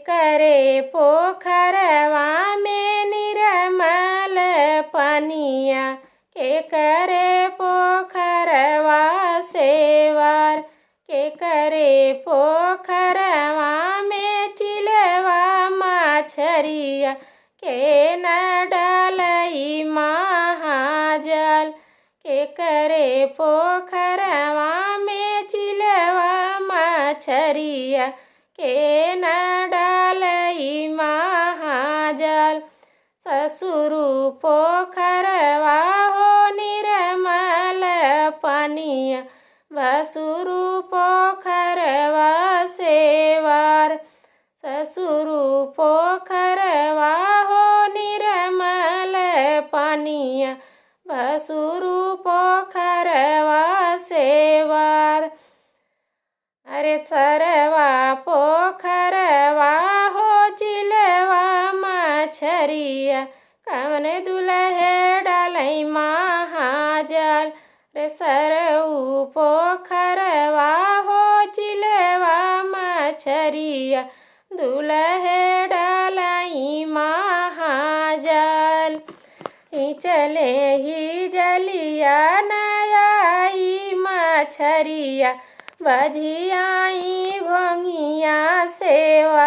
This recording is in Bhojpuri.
करे पोखरवा में निर्मल पनिया, के करे पोखरवा सेवार, के करे पोखरवा में चिलवा मछरिया, के न डालई महाजल, के करे पोखरवा में चिलवा मछरिया, के न डालई महाजल। ससुरु पोखरवा हो निर्मल पनिया, भसुरु पोखरवा सेवार, ससुरु पोखरवा हो निर्मल पनिया, भसुरु पोखरवा सेवार। अरे सरवा पोखरवा हो चिलवा मछरिया, कवन दुलहे डालई महाजल, रे सरऊ पोखरवा हो चिलवा मछरिया, दुलहे डालई महाजल। ही चले ही जलिया नयाई मछरिया, बझियाई घोंगिया सेवा।